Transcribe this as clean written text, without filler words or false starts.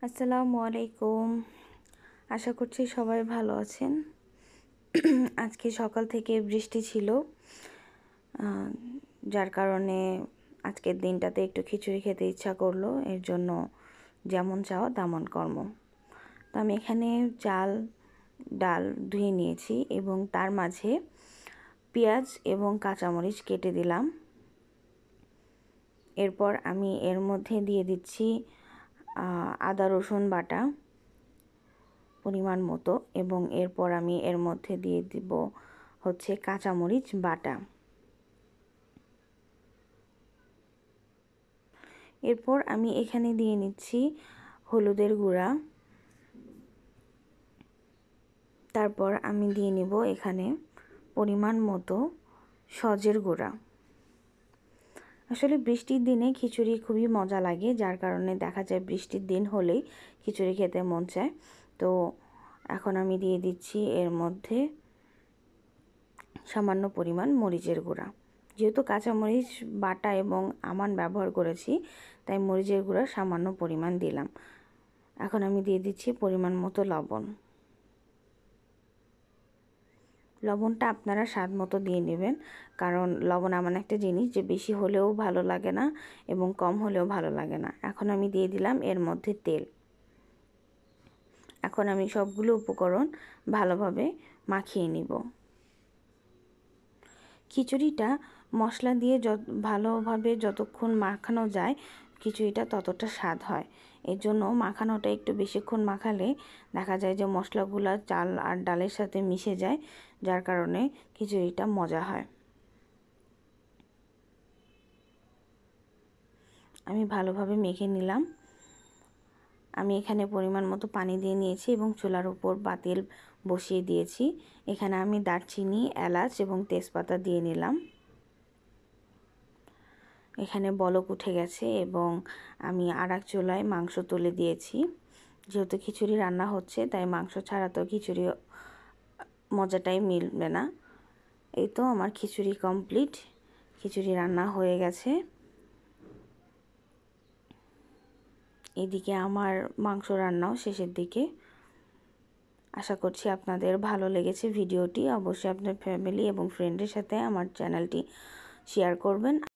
আসসালামু আলাইকুম। আশা করছি সবাই ভালো আছেন। আজকে সকাল থেকে বৃষ্টি ছিল, যার কারণে আজকের দিনটাতে একটু খিচুড়ি খেতে ইচ্ছা করলো। এর জন্য যেমন চাওয়া তেমন কর্ম। তো আমি এখানে চাল ডাল ধুয়ে নিয়েছি এবং তার মাঝে পেঁয়াজ এবং কাঁচামরিচ কেটে দিলাম। এরপর আমি এর মধ্যে দিয়ে দিচ্ছি আদা রসুন বাটা পরিমাণ মতো, এবং এরপর আমি এর মধ্যে দিয়ে দিব হচ্ছে কাঁচামরিচ বাটা। এরপর আমি এখানে দিয়ে নিচ্ছি হলুদের গুঁড়া। তারপর আমি দিয়ে নিব এখানে পরিমাণ মতো সজের গুঁড়া। আসলে বৃষ্টির দিনে খিচুড়ি খুবই মজা লাগে, যার কারণে দেখা যায় বৃষ্টির দিন হলেই খিচুড়ি খেতে মন চায়। তো এখন আমি দিয়ে দিচ্ছি এর মধ্যে সামান্য পরিমাণ মরিচের গুঁড়া। যেহেতু কাঁচামরিচ বাটা এবং আমান ব্যবহার করেছি, তাই মরিচের গুঁড়া সামান্য পরিমাণ দিলাম। এখন আমি দিয়ে দিচ্ছি পরিমাণ মতো লবণ। লবণটা আপনারা স্বাদ মতো দিয়ে নেবেন, কারণ লবণ এমন একটা জিনিস যে বেশি হলেও ভালো লাগে না এবং কম হলেও ভালো লাগে না। এখন আমি দিয়ে দিলাম এর মধ্যে তেল। এখন আমি সবগুলো উপকরণ ভালোভাবে মাখিয়ে নিব। খিচুড়িটা মশলা দিয়ে ভালোভাবে যতক্ষণ মাখানো যায় খিচুড়িটা ততটা স্বাদ হয়। এর জন্য মাখানোটা একটু বেশিক্ষণ মাখালে দেখা যায় যে মশলাগুলো চাল আর ডালের সাথে মিশে যায়, যার কারণে খিচুড়িটা মজা হয়। আমি ভালোভাবে মেখে নিলাম। আমি এখানে পরিমাণ মতো পানি দিয়ে নিয়েছি এবং চুলার উপর পাতিল বসিয়ে দিয়েছি। এখানে আমি দারচিনি, এলাচ এবং তেজপাতা দিয়ে নিলাম। এখানে বলক উঠে গেছে এবং আমি আরেক চুলায় মাংস তুলে দিয়েছি। যেহেতু খিচুড়ি রান্না হচ্ছে, তাই মাংস ছাড়া তো খিচুড়ি মজাটাই মিলবে না। এই তো আমার খিচুড়ি কমপ্লিট, খিচুড়ি রান্না হয়ে গেছে। এদিকে আমার মাংস রান্নাও শেষের দিকে। আশা করছি আপনাদের ভালো লেগেছে ভিডিওটি। অবশ্যই আপনার ফ্যামিলি এবং ফ্রেন্ডের সাথে আমার চ্যানেলটি শেয়ার করবেন।